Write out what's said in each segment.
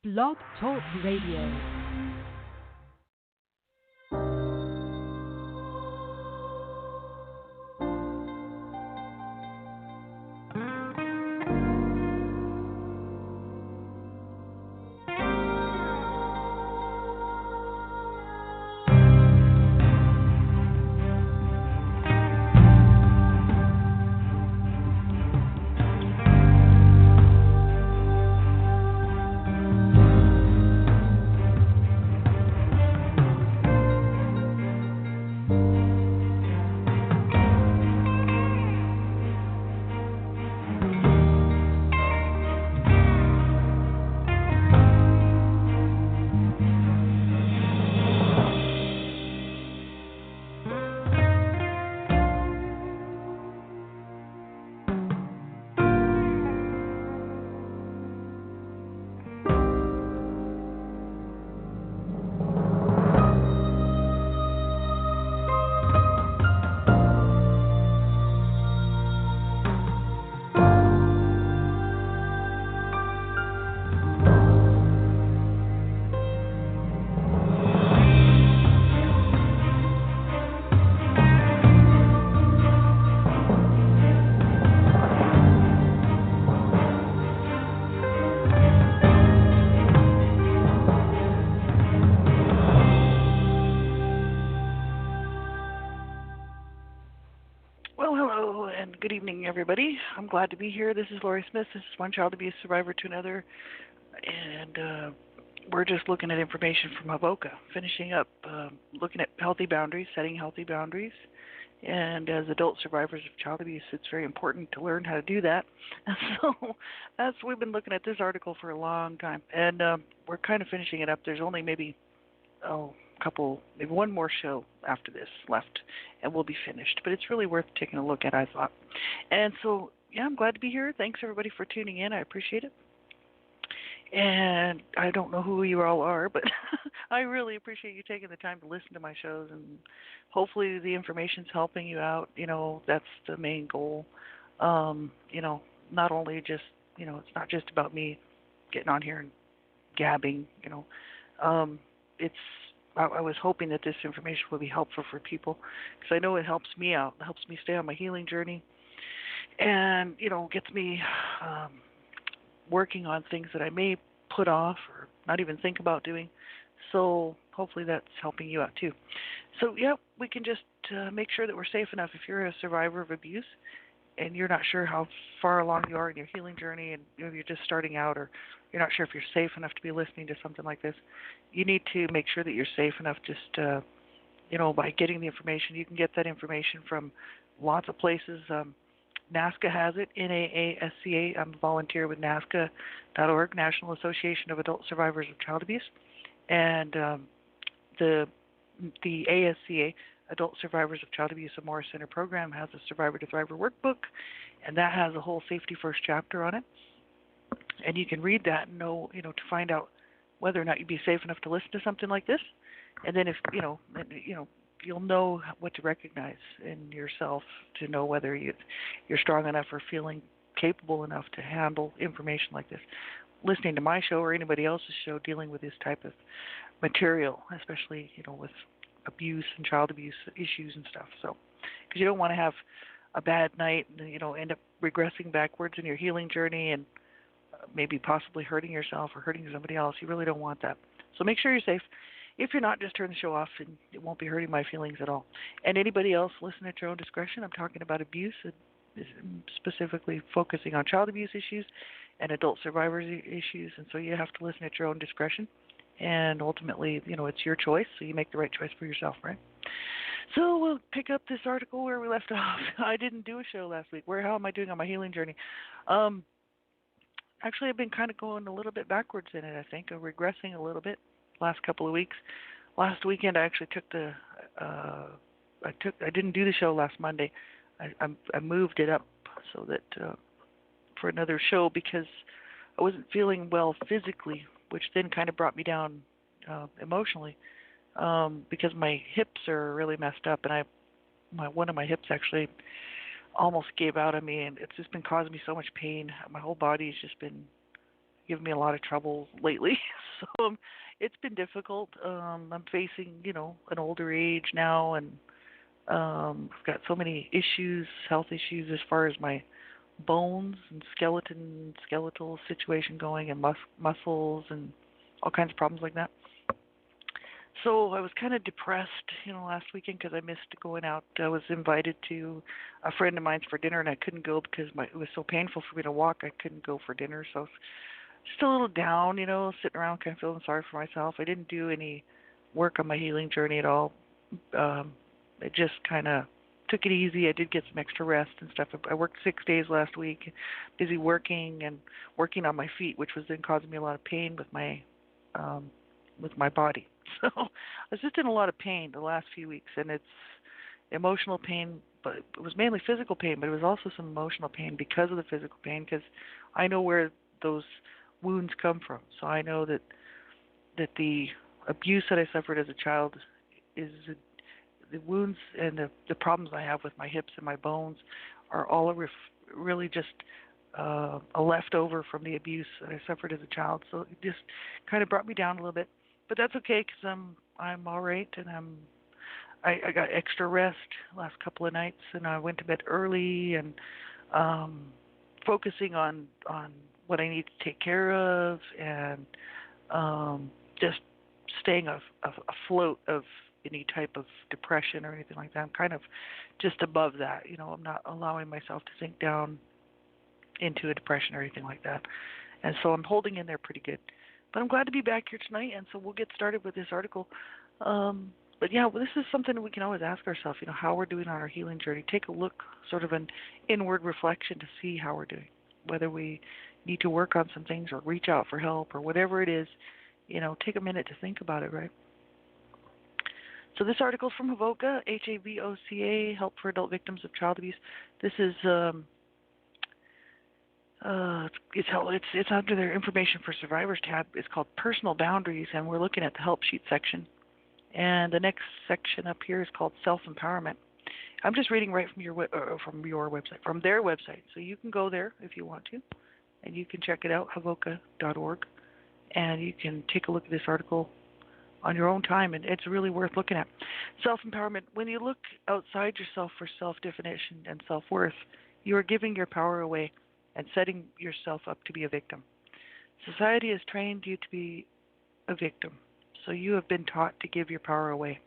Blog Talk Radio. Good evening, everybody. I'm glad to be here. This is Laurie Smith. This is one child abuse survivor to another, and we're just looking at information from Avoca, finishing up looking at healthy boundaries, setting healthy boundaries. And as adult survivors of child abuse, it's very important to learn how to do that. And so we've been looking at this article for a long time, and we're kind of finishing it up. There's only maybe maybe one more show after this left, and we'll be finished. But it's really worth taking a look at, I thought. And so, yeah, I'm glad to be here. Thanks, everybody, for tuning in. I appreciate it. And I don't know who you all are, but I really appreciate you taking the time to listen to my shows, and hopefully the information's helping you out. You know, that's the main goal. Not only just, it's not just about me getting on here and gabbing, I was hoping that this information would be helpful for people, because I know it helps me out. It helps me stay on my healing journey, and, gets me working on things that I may put off or not even think about doing. So hopefully that's helping you out too. So, yeah, we can just make sure that we're safe enough. If you're a survivor of abuse and you're not sure how far along you are in your healing journey, and you're just starting out, or you're not sure if you're safe enough to be listening to something like this, you need to make sure that you're safe enough just, by getting the information. You can get that information from lots of places. NAASCA has it, NAASCA. I'm a volunteer with NAASCA.org, National Association of Adult Survivors of Child Abuse. And the ASCA, Adult Survivors of Child Abuse of Morris Center program, has a Survivor to Thriver workbook, and that has a whole Safety First chapter on it. And you can read that and know, to find out whether or not you'd be safe enough to listen to something like this. And then if, you'll know what to recognize in yourself to know whether you're strong enough or feeling capable enough to handle information like this. Listening to my show or anybody else's show dealing with this type of material, especially, with abuse and child abuse issues and stuff. So, because you don't want to have a bad night and, end up regressing backwards in your healing journey and maybe possibly hurting yourself or hurting somebody else. You really don't want that. So make sure you're safe. If you're not, just turn the show off, and it won't be hurting my feelings at all. And anybody else, listen at your own discretion. I'm talking about abuse, specifically focusing on child abuse issues and adult survivors issues, and so you have to listen at your own discretion. And ultimately, it's your choice, so you make the right choice for yourself, right? So we'll pick up this article where we left off. I didn't do a show last week. How am I doing on my healing journey? Actually, I've been kind of going a little bit backwards in it, I think. I'm regressing a little bit last couple of weeks. Last weekend, I actually took I didn't do the show last Monday. I moved it up so that for another show, because I wasn't feeling well physically, which then kind of brought me down emotionally, because my hips are really messed up, and one of my hips actually almost gave out on me, and it's just been causing me so much pain. My whole body's just been given me a lot of trouble lately. So it's been difficult. I'm facing, an older age now, and I've got so many issues, health issues, as far as my bones and skeletal situation going, and muscles and all kinds of problems like that. So I was kind of depressed, last weekend because I missed going out. I was invited to a friend of mine's for dinner, and I couldn't go because it was so painful for me to walk. I couldn't go for dinner, so I was just a little down, sitting around kind of feeling sorry for myself. I didn't do any work on my healing journey at all. I just kind of took it easy. I did get some extra rest and stuff. I worked 6 days last week, busy working on my feet, which was then causing me a lot of pain with my body. So I was just in a lot of pain the last few weeks, and it's emotional pain, but it was mainly physical pain, but it was also some emotional pain because of the physical pain, because I know where those wounds come from. So I know that the abuse that I suffered as a child is the wounds and the problems I have with my hips and my bones are all really just a leftover from the abuse that I suffered as a child. So it just kind of brought me down a little bit. But that's okay because I'm all right, and I got extra rest last couple of nights, and I went to bed early, and focusing on what I need to take care of, and just staying afloat of any type of depression or anything like that. I'm kind of just above that. I'm not allowing myself to sink down into a depression or anything like that. And so I'm holding in there pretty good. But I'm glad to be back here tonight, and so we'll get started with this article. But yeah, this is something we can always ask ourselves, how we're doing on our healing journey. Take a look, sort of an inward reflection to see how we're doing, whether we need to work on some things or reach out for help or whatever it is. Take a minute to think about it, right? So this article is from HAVOCA, HAVOCA, Help for Adult Victims of Child Abuse. This is it's under their Information for Survivors tab. It's called Personal Boundaries, and we're looking at the help sheet section. And the next section up here is called Self-Empowerment. I'm just reading right from from their website. So you can go there if you want to, and you can check it out, havoca.org, and you can take a look at this article on your own time, and it's really worth looking at. Self-empowerment. When you look outside yourself for self-definition and self-worth, you are giving your power away and setting yourself up to be a victim. Society has trained you to be a victim, so you have been taught to give your power away.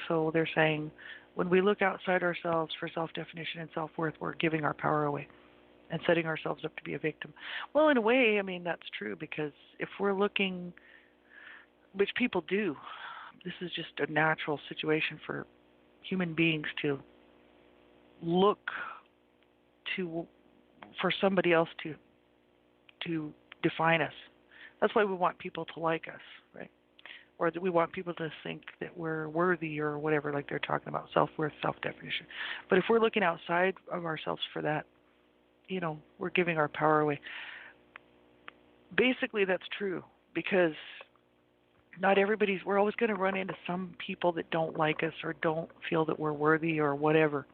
So they're saying, when we look outside ourselves for self-definition and self-worth, we're giving our power away and setting ourselves up to be a victim. Well, in a way, that's true, because if we're looking, which people do, this is just a natural situation for human beings to look for somebody else to define us. That's why we want people to like us, right? Or that we want people to think that we're worthy or whatever, like they're talking about, self-worth, self-definition. But if we're looking outside of ourselves for that, we're giving our power away. Basically, that's true, because we're always going to run into some people that don't like us or don't feel that we're worthy or whatever.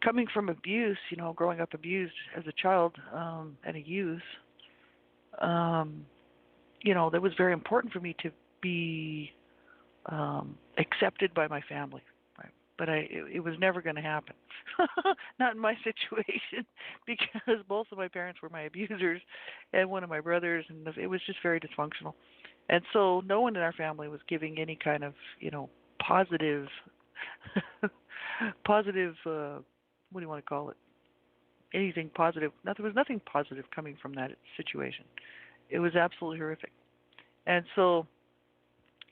Coming from abuse, growing up abused as a child and a youth, that was very important for me to be accepted by my family, right? But it was never going to happen. Not in my situation, because both of my parents were my abusers, and one of my brothers, and it was just very dysfunctional. And so no one in our family was giving any kind of, positive, what do you want to call it? Anything positive. There was nothing positive coming from that situation. It was absolutely horrific. And so,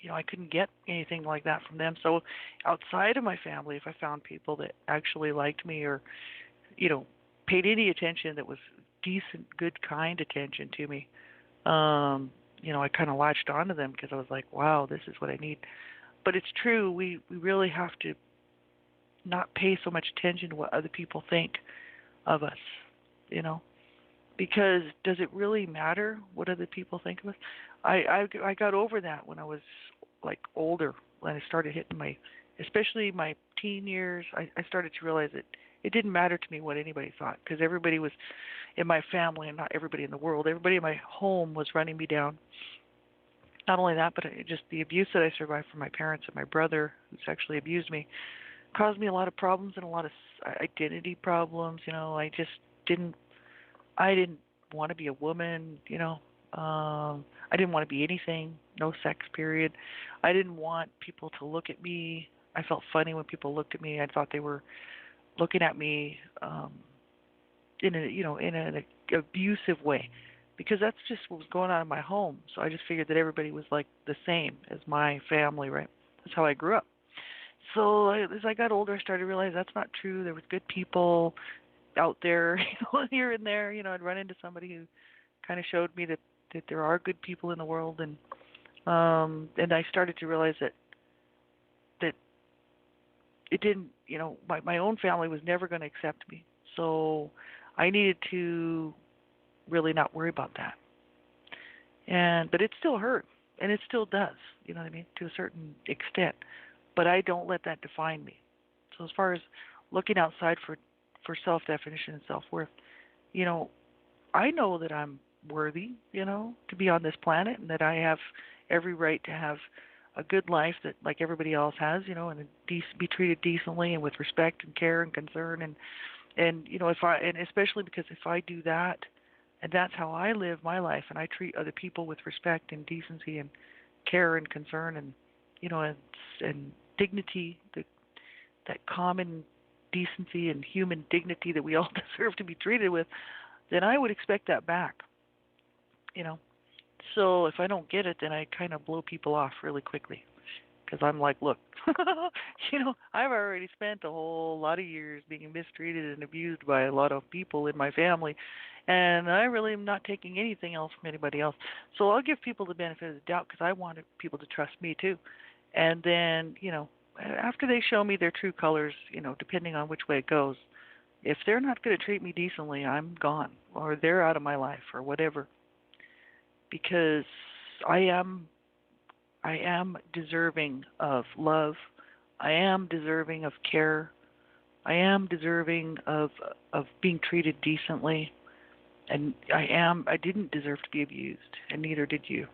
I couldn't get anything like that from them. So outside of my family, if I found people that actually liked me or, paid any attention that was decent, good, kind attention to me, I kind of latched onto them because I was like, wow, this is what I need. But it's true, we really have to not pay so much attention to what other people think of us, because does it really matter what other people think of us? I got over that when I was older, when I started hitting especially my teen years. I started to realize that It didn't matter to me what anybody thought, because everybody was in my family, and not everybody in the world. Everybody in my home was running me down. Not only that, but just the abuse that I survived from my parents and my brother, who sexually abused me, caused me a lot of problems and a lot of identity problems. I didn't want to be a woman. I didn't want to be anything. No sex, period. I didn't want people to look at me. I felt funny when people looked at me. I thought they were looking at me in an abusive way, because that's just what was going on in my home. So I just figured that everybody was like the same as my family, right? That's how I grew up. So as I got older, I started to realize that's not true. There was good people out there, here and there. I'd run into somebody who kind of showed me that there are good people in the world, and I started to realize that it didn't, my own family was never going to accept me. So I needed to really not worry about that. But it still hurt, and it still does, you know what I mean, to a certain extent. But I don't let that define me. So as far as looking outside for self-definition and self-worth, I know that I'm worthy, to be on this planet, and that I have every right to have a good life that like everybody else has, and be treated decently and with respect and care and concern, and especially because if I do that, and that's how I live my life, and I treat other people with respect and decency and care and concern, and and dignity, that common decency and human dignity that we all deserve to be treated with, then I would expect that back. So if I don't get it, then I kind of blow people off really quickly, because I'm like, look, I've already spent a whole lot of years being mistreated and abused by a lot of people in my family, and I really am not taking anything else from anybody else. So I'll give people the benefit of the doubt, because I want people to trust me too. And then, after they show me their true colors, depending on which way it goes, if they're not going to treat me decently, I'm gone, or they're out of my life, or whatever. Because I am deserving of love. I am deserving of care. I am deserving of being treated decently. And I didn't deserve to be abused, and neither did you.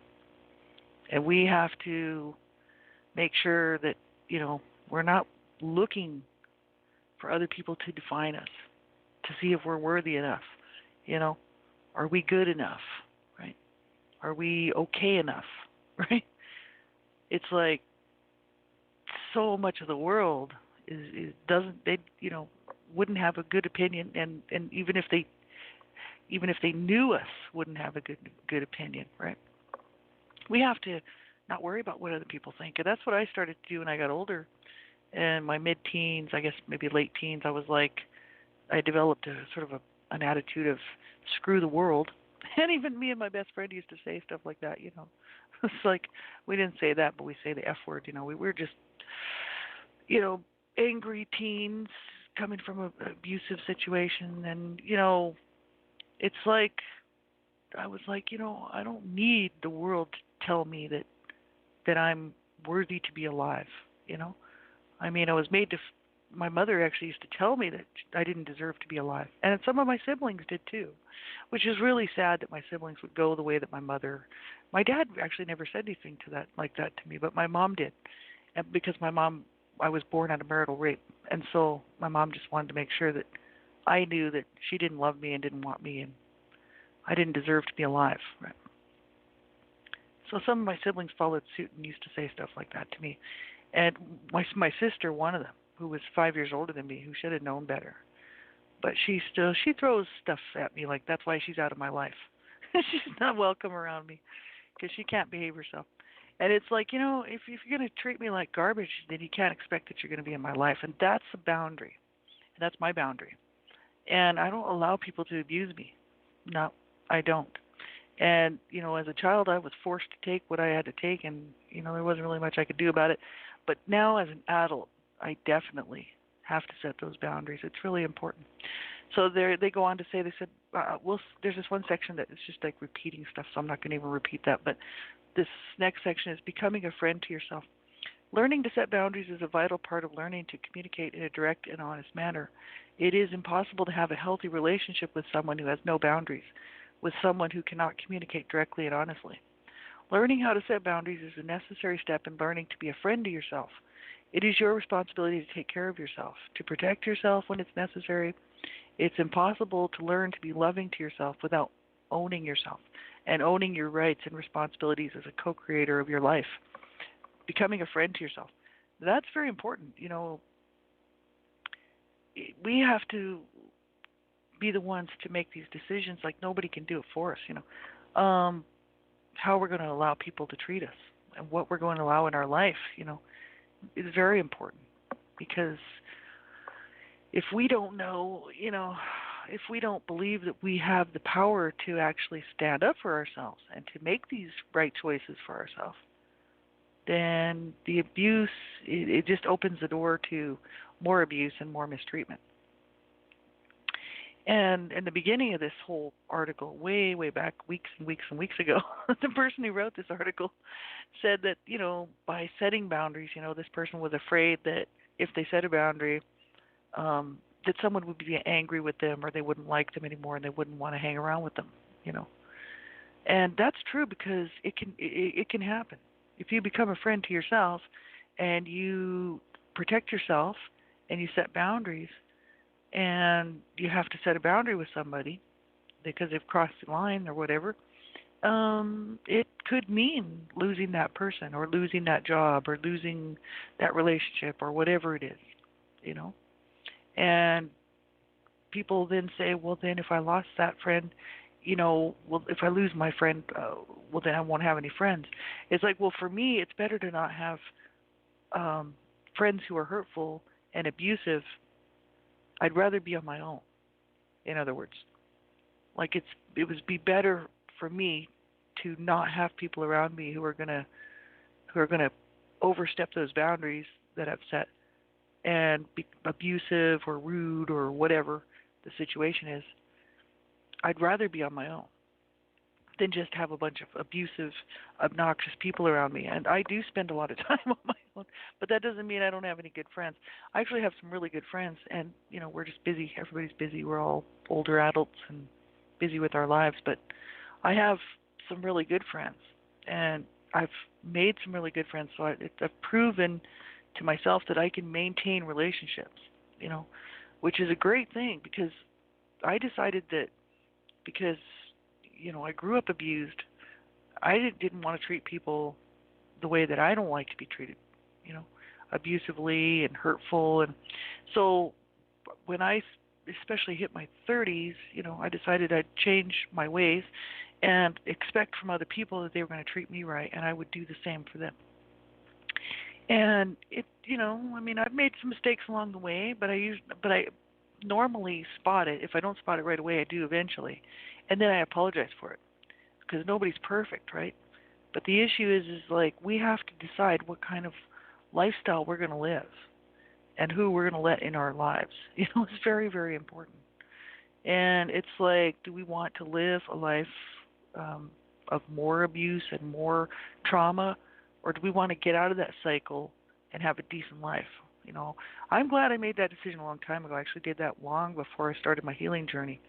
And we have to make sure that, we're not looking for other people to define us, to see if we're worthy enough. Are we good enough? Right? Are we okay enough? Right? It's like so much of the world wouldn't have a good opinion, and even if they knew us, wouldn't have a good opinion, right? We have to not worry about what other people think, and that's what I started to do when I got older. In my mid-teens, I guess maybe late teens, I developed a sort of an attitude of screw the world. And even me and my best friend used to say stuff like that, It's like, we didn't say that, but we say the F word, we were just, angry teens coming from an abusive situation. And, it's like, I was like, I don't need the world to tell me that I'm worthy to be alive, I mean, I was made to, my mother actually used to tell me that I didn't deserve to be alive. And some of my siblings did too, which is really sad that my siblings would go the way that my dad actually never said anything like that to me, but my mom did. And because I was born out of marital rape. And so my mom just wanted to make sure that I knew that she didn't love me and didn't want me, and I didn't deserve to be alive. Right? So some of my siblings followed suit and used to say stuff like that to me. And my sister, one of them, who was 5 years older than me, who should have known better, but she throws stuff at me like that's why she's out of my life. She's not welcome around me because she can't behave herself. And it's like, if you're going to treat me like garbage, then you can't expect that you're going to be in my life. And that's a boundary. And that's my boundary. And I don't allow people to abuse me. No, I don't. And, as a child, I was forced to take what I had to take, and, there wasn't really much I could do about it. But now as an adult, I definitely have to set those boundaries. It's really important. So they go on to say, they said, there's this one section that is just like repeating stuff, so I'm not going to even repeat that. But this next section is becoming a friend to yourself. Learning to set boundaries is a vital part of learning to communicate in a direct and honest manner. It is impossible to have a healthy relationship with someone who has no boundaries, with someone who cannot communicate directly and honestly. Learning how to set boundaries is a necessary step in learning to be a friend to yourself. It is your responsibility to take care of yourself, to protect yourself when it's necessary. It's impossible to learn to be loving to yourself without owning yourself and owning your rights and responsibilities as a co-creator of your life, becoming a friend to yourself. That's very important. We have to be the ones to make these decisions. Like, nobody can do it for us. How we're going to allow people to treat us and what we're going to allow in our life, is very important. Because if we don't know, if we don't believe that we have the power to actually stand up for ourselves and to make these right choices for ourselves, then the abuse, it just opens the door to more abuse and more mistreatment. And in the beginning of this whole article, way back, weeks and weeks and weeks ago, the person who wrote this article said that, by setting boundaries, this person was afraid that if they set a boundary, that someone would be angry with them or they wouldn't like them anymore and they wouldn't want to hang around with them, And that's true, because it can happen. If you become a friend to yourself and you protect yourself and you set boundaries, and you have to set a boundary with somebody because they've crossed the line or whatever, it could mean losing that person or losing that job or losing that relationship or whatever it is, And people then say, well, then if I lost that friend, well, if I lose my friend, well, then I won't have any friends. It's like, well, for me, it's better to not have friends who are hurtful and abusive. I'd rather be on my own. In other words, like it would be better for me to not have people around me who are gonna overstep those boundaries that I've set and be abusive or rude or whatever the situation is. I'd rather be on my own than just have a bunch of abusive, obnoxious people around me. And I do spend a lot of time on my own, but that doesn't mean I don't have any good friends. I actually have some really good friends, and, we're just busy. Everybody's busy. We're all older adults and busy with our lives, but I have some really good friends, and I've made some really good friends, so I've proven to myself that I can maintain relationships, which is a great thing, because I decided that because I grew up abused, I didn't want to treat people the way that I don't like to be treated, abusively and hurtful. And so when I especially hit my 30s, I decided I'd change my ways and expect from other people that they were going to treat me right, and I would do the same for them. And I've made some mistakes along the way, but I normally spot it. If I don't spot it right away, I do eventually. And then I apologize for it, because nobody's perfect, right? But the issue is like, we have to decide what kind of lifestyle we're going to live and who we're going to let in our lives. It's very, very important. And it's like, do we want to live a life of more abuse and more trauma, or do we want to get out of that cycle and have a decent life? I'm glad I made that decision a long time ago. I actually did that long before I started my healing journey.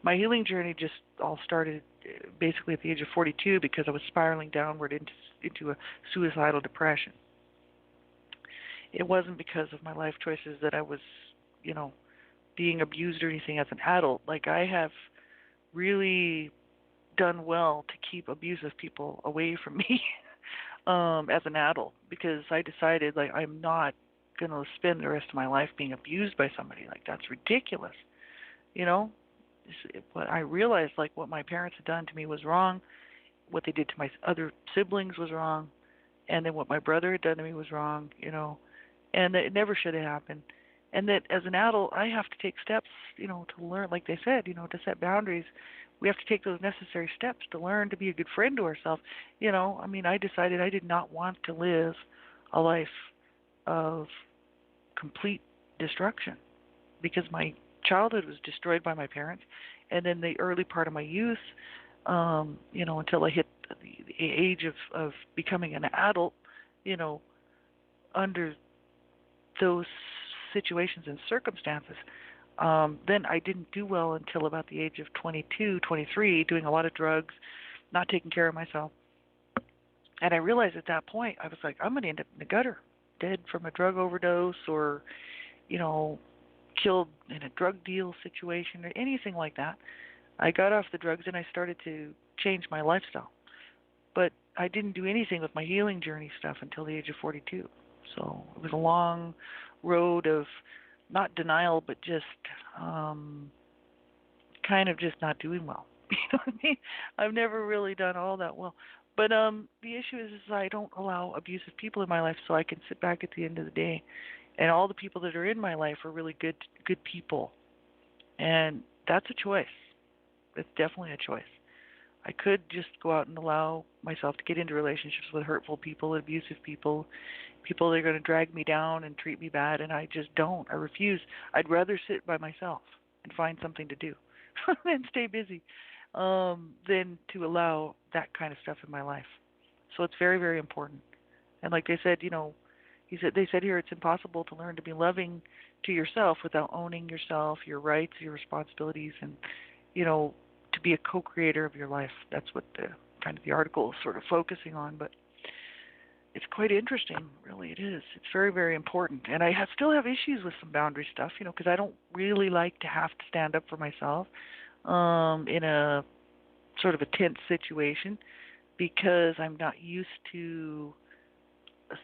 My healing journey just all started basically at the age of 42, because I was spiraling downward into a suicidal depression. It wasn't because of my life choices that I was, being abused or anything as an adult. Like, I have really done well to keep abusive people away from me as an adult, because I decided, like, I'm not going to spend the rest of my life being abused by somebody. Like, that's ridiculous. But I realized, like, what my parents had done to me was wrong, what they did to my other siblings was wrong, and then what my brother had done to me was wrong, and that it never should have happened. And that as an adult, I have to take steps, to learn, like they said, to set boundaries. We have to take those necessary steps to learn to be a good friend to ourselves. I decided I did not want to live a life of complete destruction, because my childhood was destroyed by my parents, and then the early part of my youth, until I hit the age of becoming an adult, under those situations and circumstances, then I didn't do well until about the age of 22, 23, doing a lot of drugs, not taking care of myself. And I realized at that point, I was like, I'm going to end up in the gutter, dead from a drug overdose or, killed in a drug deal situation or anything like that. I got off the drugs and I started to change my lifestyle. But I didn't do anything with my healing journey stuff until the age of 42. So it was a long road of not denial, but just kind of just not doing well. You know what I mean? I've never really done all that well. But the issue is I don't allow abusive people in my life, so I can sit back at the end of the day, and all the people that are in my life are really good people, and that's a choice. It's definitely a choice. I could just go out and allow myself to get into relationships with hurtful people, abusive people, people that are going to drag me down and treat me bad, and I just don't. I refuse. I'd rather sit by myself and find something to do and stay busy than to allow that kind of stuff in my life. So it's very, very important. And like they said, they said here it's impossible to learn to be loving to yourself without owning yourself, your rights, your responsibilities, and to be a co-creator of your life. That's what the article is sort of focusing on. But it's quite interesting, really. It is. It's very, very important. And I still have issues with some boundary stuff, because I don't really like to have to stand up for myself in a sort of a tense situation, because I'm not used to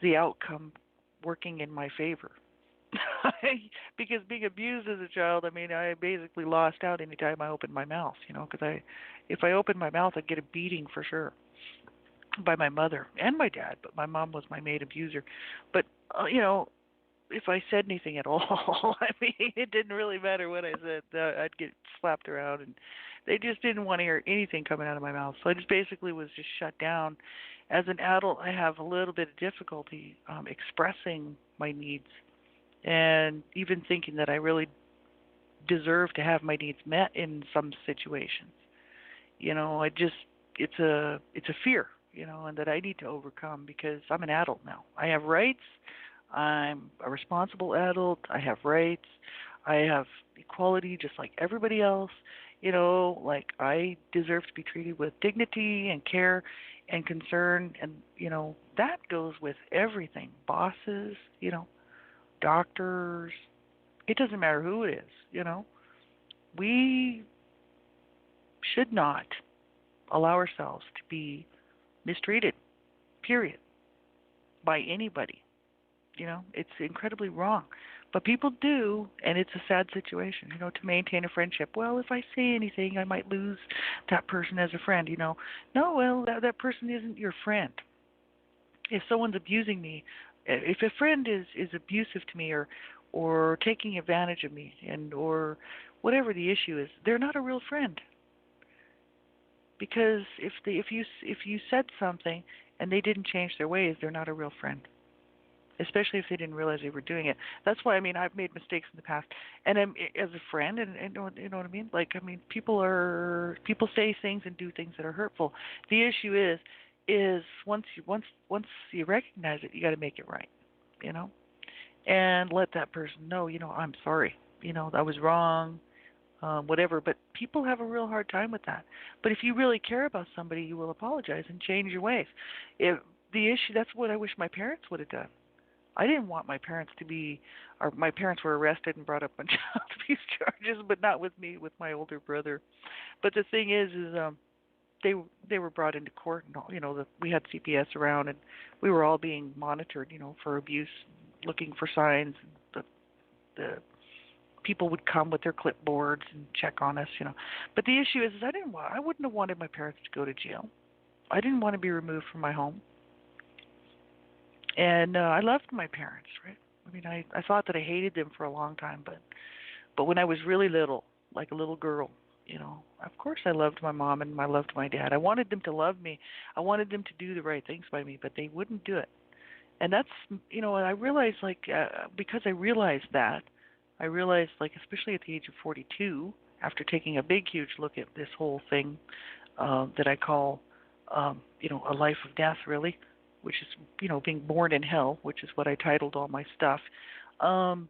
the outcome working in my favor. Because being abused as a child, I basically lost out any time I opened my mouth, because if I opened my mouth, I'd get a beating for sure by my mother and my dad, but my mom was my main abuser. But, if I said anything at all, it didn't really matter what I said. I'd get slapped around, and they just didn't want to hear anything coming out of my mouth. So I just basically was just shut down. As an adult, I have a little bit of difficulty expressing my needs and even thinking that I really deserve to have my needs met in some situations. It's a fear, and that I need to overcome, because I'm an adult now. I have rights. I'm a responsible adult. I have rights. I have equality just like everybody else. Like I deserve to be treated with dignity and care and concern, and that goes with everything. Bosses, doctors, it doesn't matter who it is, we should not allow ourselves to be mistreated, period, by anybody. It's incredibly wrong. But people do, and it's a sad situation, to maintain a friendship. Well, if I say anything, I might lose that person as a friend, No, well, that person isn't your friend. If someone's abusing me, if a friend is abusive to me or taking advantage of me or whatever the issue is, they're not a real friend. Because if you said something and they didn't change their ways, they're not a real friend. Especially if they didn't realize they were doing it. That's why I've made mistakes in the past, and as a friend, and you know what I mean. People say things and do things that are hurtful. The issue is once you recognize it, you got to make it right, and let that person know, I'm sorry, I was wrong, whatever. But people have a real hard time with that. But if you really care about somebody, you will apologize and change your ways. That's what I wish my parents would have done. I didn't want my parents my parents were arrested and brought up on child abuse charges, but not with me, with my older brother. But the thing is they were brought into court, and we had CPS around, and we were all being monitored, for abuse, looking for signs. The people would come with their clipboards and check on us, But the issue is I wouldn't have wanted my parents to go to jail. I didn't want to be removed from my home. And I loved my parents, right? I thought that I hated them for a long time, but when I was really little, like a little girl, of course I loved my mom and I loved my dad. I wanted them to love me. I wanted them to do the right things by me, but they wouldn't do it. And that's, and I realized, because I realized that, especially at the age of 42, after taking a big, huge look at this whole thing that I call, a life of death, really, which is, being born in hell, which is what I titled all my stuff. Um,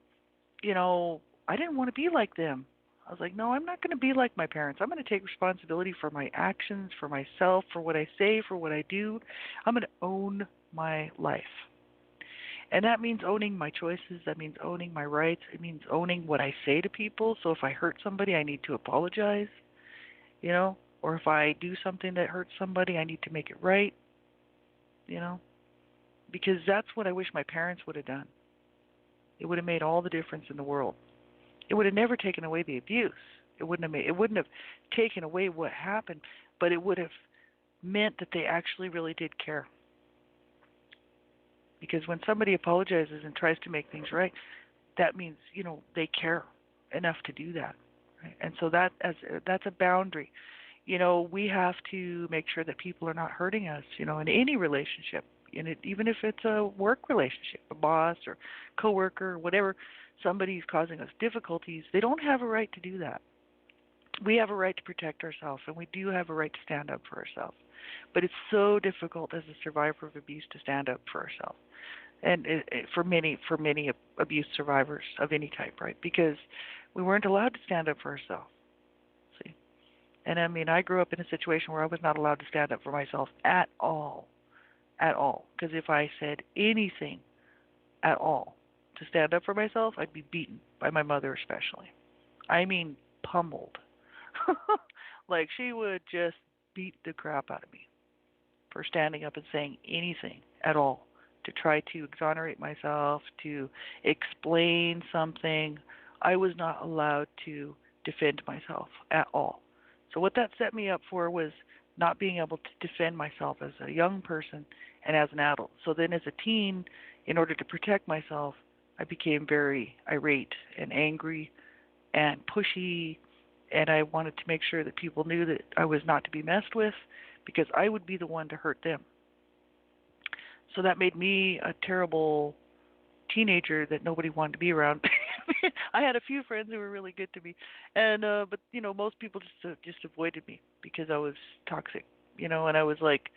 I didn't want to be like them. I was like, no, I'm not going to be like my parents. I'm going to take responsibility for my actions, for myself, for what I say, for what I do. I'm going to own my life. And that means owning my choices. That means owning my rights. It means owning what I say to people. So if I hurt somebody, I need to apologize, or if I do something that hurts somebody, I need to make it right, because that's what I wish my parents would have done. It would have made all the difference in the world. It would have never taken away the abuse. It wouldn't have taken away what happened, but it would have meant that they actually really did care. Because when somebody apologizes and tries to make things right, that means, they care enough to do that. Right? And so that's a boundary. We have to make sure that people are not hurting us, in any relationship. Even if it's a work relationship, a boss or coworker or whatever, somebody's causing us difficulties, they don't have a right to do that. We have a right to protect ourselves, and we do have a right to stand up for ourselves. But it's so difficult as a survivor of abuse to stand up for ourselves, and for many abuse survivors of any type, right? Because we weren't allowed to stand up for ourselves. See, and I grew up in a situation where I was not allowed to stand up for myself at all. Because if I said anything at all to stand up for myself, I'd be beaten by my mother especially. Pummeled. Like, she would just beat the crap out of me for standing up and saying anything at all to try to exonerate myself, to explain something. I was not allowed to defend myself at all. So what that set me up for was not being able to defend myself as a young person and as an adult. So then as a teen, in order to protect myself, I became very irate and angry and pushy, and I wanted to make sure that people knew that I was not to be messed with, because I would be the one to hurt them. So that made me a terrible teenager that nobody wanted to be around. I had a few friends who were really good to me, and but most people just avoided me because I was toxic, and I was like,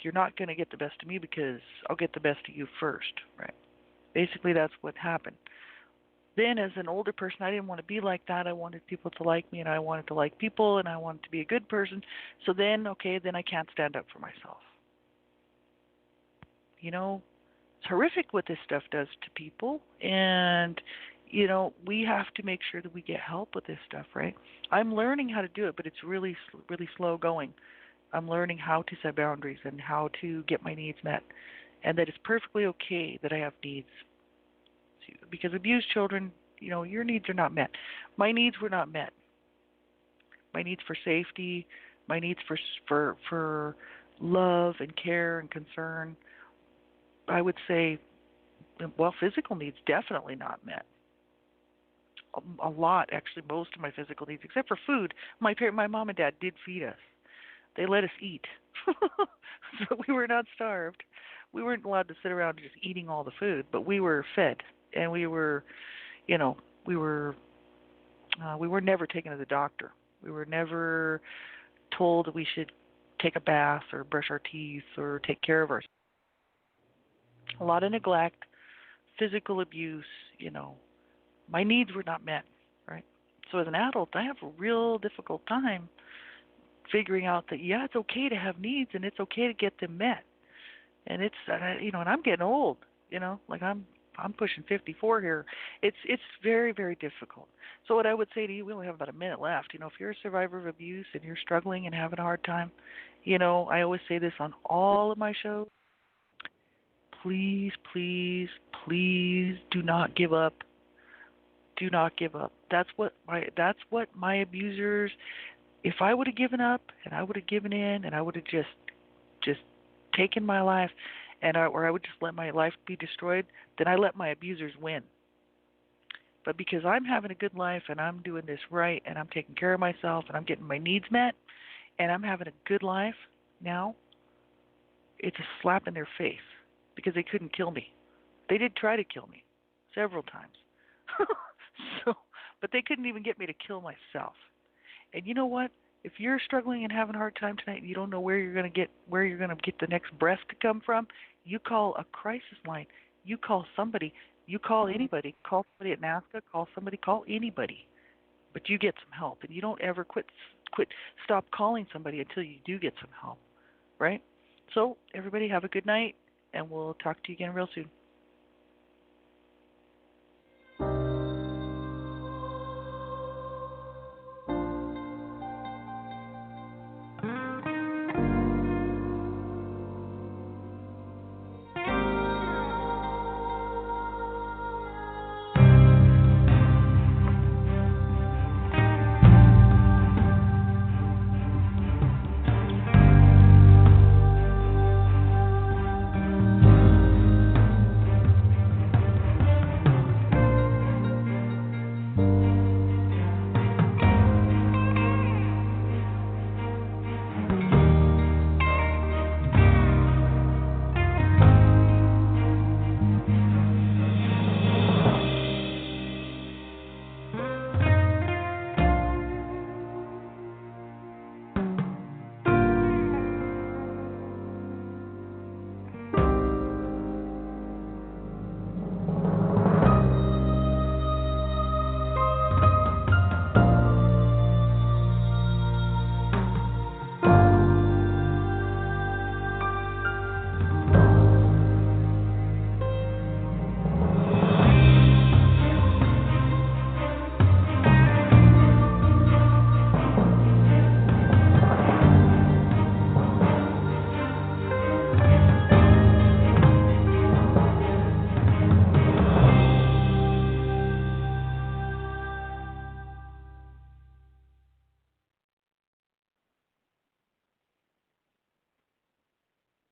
you're not going to get the best of me because I'll get the best of you first, right? Basically, that's what happened. Then, as an older person, I didn't want to be like that. I wanted people to like me, and I wanted to like people, and I wanted to be a good person. So then I can't stand up for myself. It's horrific what this stuff does to people, and we have to make sure that we get help with this stuff, right? I'm learning how to do it, but it's really, really slow going. I'm learning how to set boundaries and how to get my needs met, and that it's perfectly okay that I have needs. Because abused children, your needs are not met. My needs were not met. My needs for safety, my needs for love and care and concern, I would say, physical needs definitely not met. A lot, actually, most of my physical needs, except for food. My mom and dad did feed us. They let us eat, so we were not starved. We weren't allowed to sit around just eating all the food, but we were fed, and we were never taken to the doctor. We were never told that we should take a bath or brush our teeth or take care of ourselves. A lot of neglect, physical abuse, my needs were not met, right? So as an adult, I have a real difficult time figuring out that, it's okay to have needs and it's okay to get them met. And it's, and I'm getting old, like I'm pushing 54 here. It's very, very difficult. So what I would say to you, we only have about a minute left. If you're a survivor of abuse and you're struggling and having a hard time, I always say this on all of my shows. Please, please, please do not give up. Do not give up. That's what my abusers, if I would have given up and I would have given in and I would have just taken my life or I would just let my life be destroyed, then I let my abusers win. But because I'm having a good life and I'm doing this right and I'm taking care of myself and I'm getting my needs met and I'm having a good life now, it's a slap in their face because they couldn't kill me. They did try to kill me several times. But they couldn't even get me to kill myself. And you know what? If you're struggling and having a hard time tonight and you don't know where you're going to get the next breath to come from, you call a crisis line. You call somebody. You call anybody. Call somebody at NASCA. Call anybody. But you get some help, and you don't ever stop calling somebody until you do get some help, right? So everybody have a good night, and we'll talk to you again real soon.